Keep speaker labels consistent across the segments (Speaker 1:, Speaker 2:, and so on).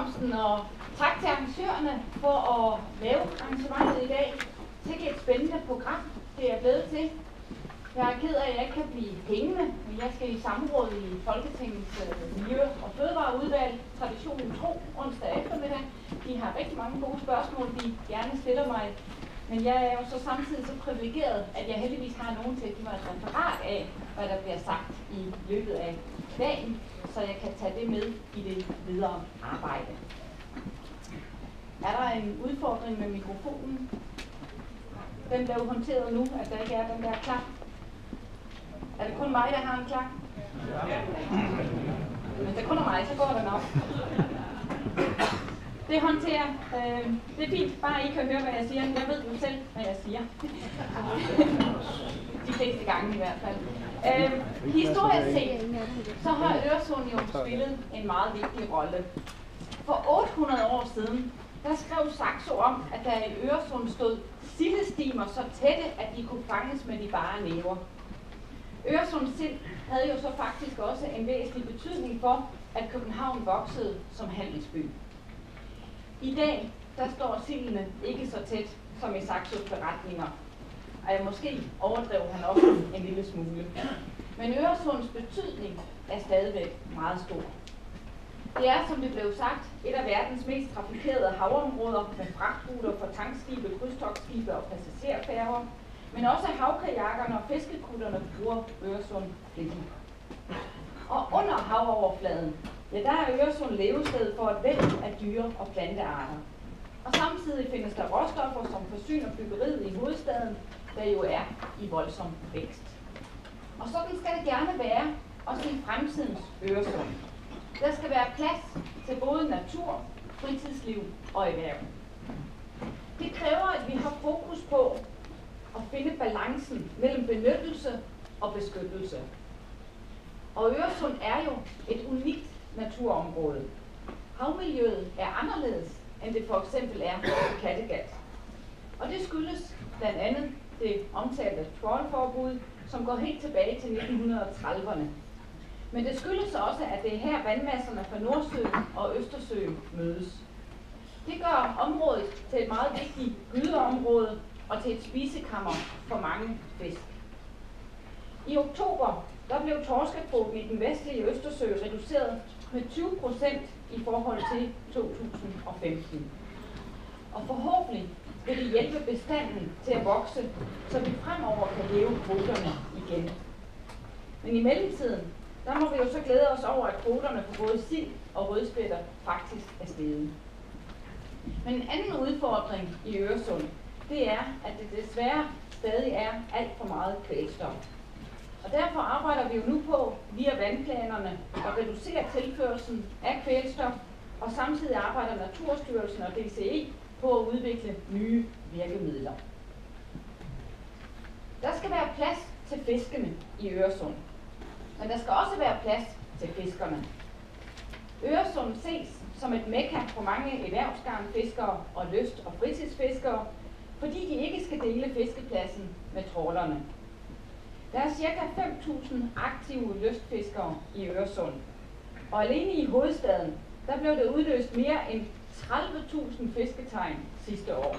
Speaker 1: velkomsten, og tak til arrangørerne for at lave arrangementet i dag. Det er et spændende program, det er blevet til. Jeg er ked af, at jeg ikke kan blive hængende, men jeg skal i samråd i Folketingets Miljø- og Fødevareudvalg, traditionen tro, onsdag eftermiddag. De har rigtig mange gode spørgsmål, de gerne stiller mig. Men jeg er jo så samtidig så privilegeret, at jeg heldigvis har nogen til at give mig et referat af, hvad der bliver sagt i løbet af dagen, så jeg kan tage det med i det videre arbejde. Er der en udfordring med mikrofonen? Den bliver jo håndteret nu, at der ikke er den der klang. Er det kun mig, der har en klang? Ja. Hvis det kun er mig, så går det nok. Det håndterer. Det er fint, bare I kan høre, hvad jeg siger. Jeg ved jo selv, hvad jeg siger. De fleste gange i hvert fald. Historisk set, så har Øresund jo spillet en meget vigtig rolle. For 800 år siden, der skrev Saxo om, at der i Øresund stod sildestimer så tætte, at de kunne fanges med de bare næver. Øresunds sild havde jo så faktisk også en væsentlig betydning for, at København voksede som handelsby. I dag, der står sildene ikke så tæt som i Saxos beretninger. Og måske overdrev han også en lille smule. Men Øresunds betydning er stadigvæk meget stor. Det er, som det blev sagt, et af verdens mest trafikerede havområder med fragtruter for tankskibe, krydstogtskibe og passagerfærger, men også havkajakkerne og fiskekutterne bruger Øresund flittigt. Og under havoverfladen, ja, der er Øresund levested for et væld af dyre- og plantearter. Og samtidig findes der råstoffer, som forsyner byggeriet i hovedstaden, der jo er i voldsom vækst. Og sådan skal det gerne være, også i fremtidens Øresund. Der skal være plads til både natur, fritidsliv og erhverv. Det kræver, at vi har fokus på at finde balancen mellem benyttelse og beskyttelse. Og Øresund er jo et unikt naturområde. Havmiljøet er anderledes, end det for eksempel er i Kattegat. Og det skyldes blandt andet det omtalte trawlforbud, som går helt tilbage til 1930'erne. Men det skyldes også, at det er her vandmasserne fra Nordsøen og Østersøen mødes. Det gør området til et meget vigtigt gydeområde og til et spisekammer for mange fisk. I oktober der blev torskekvoten i den vestlige Østersø reduceret med 20% i forhold til 2015. Og forhåbentlig vil det hjælpe bestanden til at vokse, så vi fremover kan hæve kvoterne igen. Men i mellemtiden, der må vi jo så glæde os over, at kvoterne for både sild og rødspætter faktisk er steget. Men en anden udfordring i Øresund, det er, at det desværre stadig er alt for meget kvælstof. Og derfor arbejder vi jo nu på, via vandplanerne, at reducere tilførslen af kvælstof, og samtidig arbejder Naturstyrelsen og DCE på at udvikle nye virkemidler. Der skal være plads til fiskene i Øresund, men der skal også være plads til fiskerne. Øresund ses som et mekka for mange erhvervsgarnfiskere og lyst- og fritidsfiskere, fordi de ikke skal dele fiskepladsen med trawlerne. Der er ca. 5.000 aktive lystfiskere i Øresund, og alene i hovedstaden, der blev det udløst mere end 30.000 fisketegn sidste år.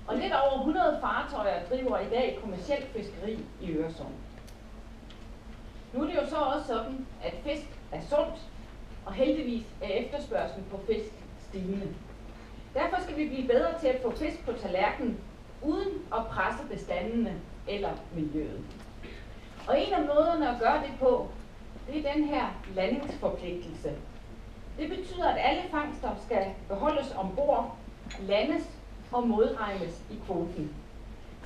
Speaker 1: Og lidt over 100 fartøjer driver i dag kommercielt fiskeri i Øresund. Nu er det jo så også sådan, at fisk er sundt, og heldigvis er efterspørgslen på fisk stigende. Derfor skal vi blive bedre til at få fisk på tallerkenen, uden at presse bestandene eller miljøet. Og en af måderne at gøre det på, det er den her landingsforpligtelse. Det betyder, at alle fangster skal beholdes ombord, landes og modregnes i kvoten.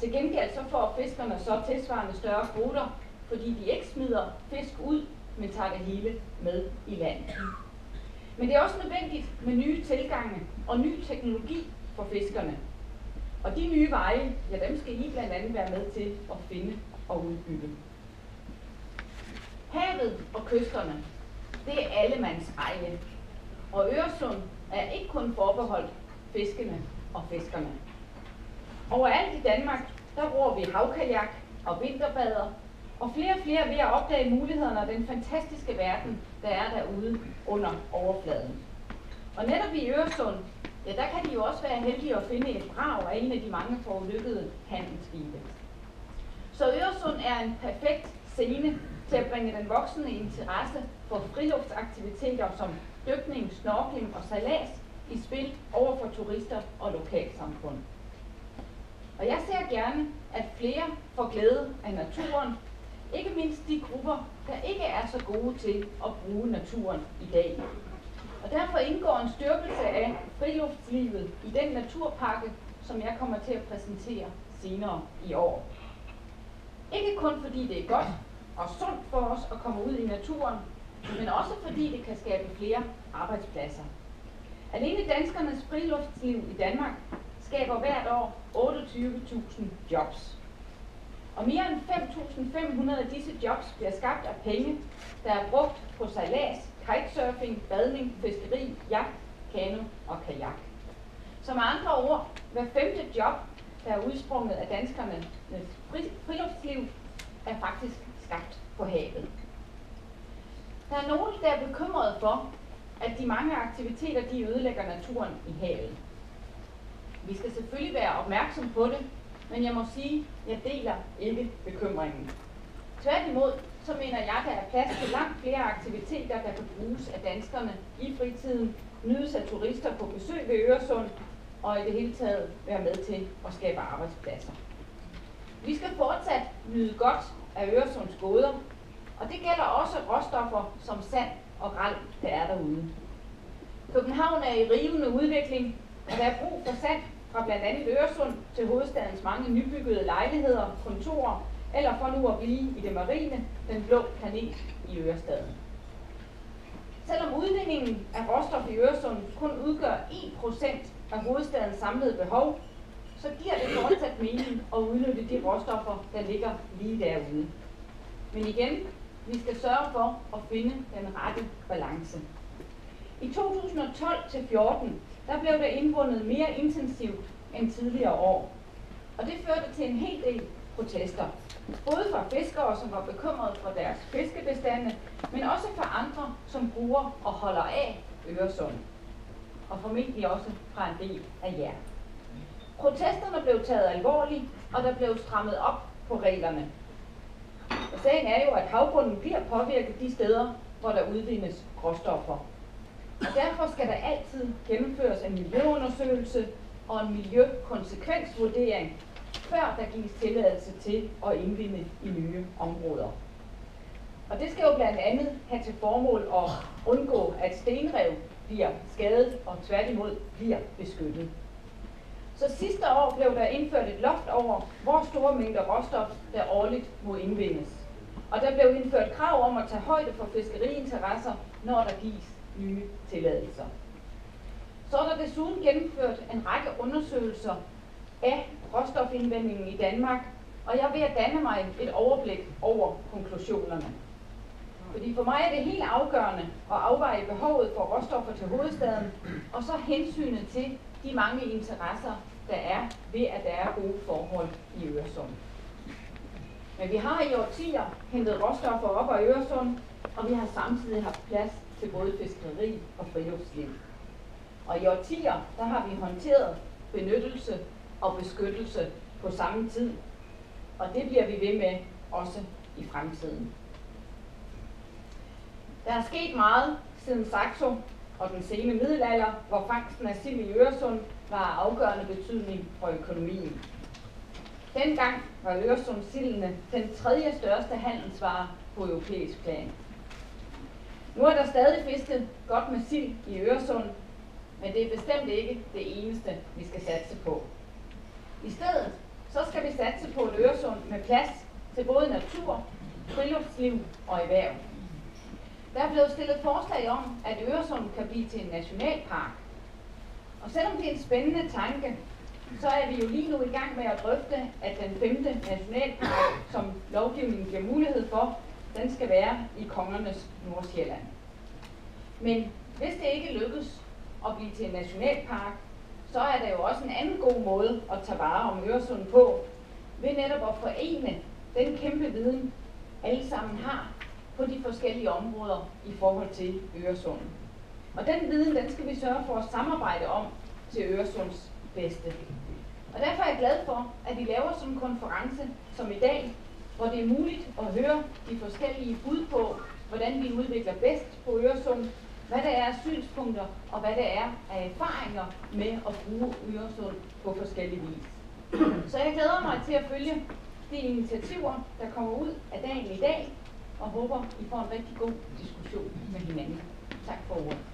Speaker 1: Til gengæld så får fiskerne så tilsvarende større kvoter, fordi de ikke smider fisk ud, men tager det hele med i land. Men det er også nødvendigt med nye tilgange og ny teknologi for fiskerne. Og de nye veje, ja, dem skal I blandt andet være med til at finde og udbygge. Havet og kysterne, det er allemands eje. Og Øresund er ikke kun forbeholdt fiskene og fiskerne. Overalt i Danmark, der bruger vi havkajak og vinterbader, og flere er ved at opdage mulighederne af den fantastiske verden, der er derude under overfladen. Og netop i Øresund, ja, der kan de jo også være heldige at finde et brag af en af de mange forulykkede handelsskibe. Så Øresund er en perfekt scene til at bringe den voksende interesse for friluftsaktiviteter som dykning, snorkling og sejlads i spil over for turister og lokalsamfund. Og jeg ser gerne, at flere får glæde af naturen, ikke mindst de grupper, der ikke er så gode til at bruge naturen i dag. Og derfor indgår en styrkelse af friluftslivet i den naturpakke, som jeg kommer til at præsentere senere i år. Ikke kun fordi det er godt og sundt for os at komme ud i naturen, men også fordi det kan skabe flere arbejdspladser. Alene danskernes friluftsliv i Danmark skaber hvert år 28.000 jobs. Og mere end 5.500 af disse jobs bliver skabt af penge, der er brugt på sejlads, kitesurfing, badning, fiskeri, jagt, kano og kajak. Så med andre ord, hver femte job, der er udsprunget af danskernes friluftsliv, er faktisk skabt på havet. Der er nogen, der er bekymrede for, at de mange aktiviteter, de ødelægger naturen i havet. Vi skal selvfølgelig være opmærksom på det, men jeg må sige, at jeg deler ikke bekymringen. Tværtimod, så mener jeg, at der er plads til langt flere aktiviteter, der kan bruges af danskerne i fritiden, nydes af turister på besøg ved Øresund, og i det hele taget være med til at skabe arbejdspladser. Vi skal fortsat nyde godt af Øresunds goder, og det gælder også råstoffer som sand og gral, der er derude. København er i rivende udvikling, og der er brug for sand fra blandt andet Øresund til hovedstadens mange nybyggede lejligheder, kontorer, eller for nu at blive i det marine, den blå planet i Ørestaden. Selvom udvindingen af råstof i Øresund kun udgør 1% af hovedstadens samlede behov, så giver det fortsat mening at udnytte de råstoffer, der ligger lige derude. Men igen, vi skal sørge for at finde den rette balance. I 2012-14, der blev der indvundet mere intensivt end tidligere år. Og det førte til en hel del protester. Både fra fiskere, som var bekymrede for deres fiskebestande, men også for andre, som bruger og holder af Øresund. Og formentlig også fra en del af jer. Protesterne blev taget alvorligt, og der blev strammet op på reglerne. Og sagen er jo, at havbunden bliver påvirket de steder, hvor der udvindes råstoffer. Og derfor skal der altid gennemføres en miljøundersøgelse og en miljøkonsekvensvurdering, før der gives tilladelse til at indvinde i nye områder. Og det skal jo blandt andet have til formål at undgå, at stenrev bliver skadet og tværtimod bliver beskyttet. Så sidste år blev der indført et loft over, hvor store mængder råstof der årligt må indvindes. Og der blev indført krav om at tage højde for fiskeriinteresser, når der gives nye tilladelser. Så er der desuden gennemført en række undersøgelser af råstofindvindingen i Danmark, og jeg vil danne mig et overblik over konklusionerne. Fordi for mig er det helt afgørende at afveje behovet for råstoffer til hovedstaden, og så hensynet til de mange interesser, der er ved, at der er gode forhold i Øresund. Men vi har i årtier hentet råstoffer op af Øresund, og vi har samtidig haft plads til både fiskeri og friluftsliv. Og i årtier, der har vi håndteret benyttelse og beskyttelse på samme tid, og det bliver vi ved med også i fremtiden. Der er sket meget siden Saxo og den sene middelalder, hvor fangsten af sild i Øresund var af afgørende betydning for økonomien. Dengang var Øresundssildene den tredje største handelsvare på europæisk plan. Nu er der stadig fisket godt med sild i Øresund, men det er bestemt ikke det eneste, vi skal satse på. I stedet så skal vi satse på et Øresund med plads til både natur, friluftsliv og erhverv. Der er blevet stillet forslag om, at Øresund kan blive til en nationalpark. Og selvom det er en spændende tanke, så er vi jo lige nu i gang med at drøfte, at den 5. nationalpark, som lovgivningen giver mulighed for, den skal være i Kongernes Nordsjælland. Men hvis det ikke lykkes at blive til en nationalpark, så er der jo også en anden god måde at tage vare om Øresund på, ved netop at forene den kæmpe viden, alle sammen har på de forskellige områder i forhold til Øresund. Og den viden, den skal vi sørge for at samarbejde om til Øresunds bedste. Og derfor er jeg glad for, at vi laver sådan en konference som i dag, hvor det er muligt at høre de forskellige bud på, hvordan vi udvikler bedst på Øresund, hvad der er af synspunkter, og hvad der er af erfaringer med at bruge Øresund på forskellige vis. Så jeg glæder mig til at følge de initiativer, der kommer ud af dagen i dag, og håber, I får en rigtig god diskussion med hinanden. Tak for ordet.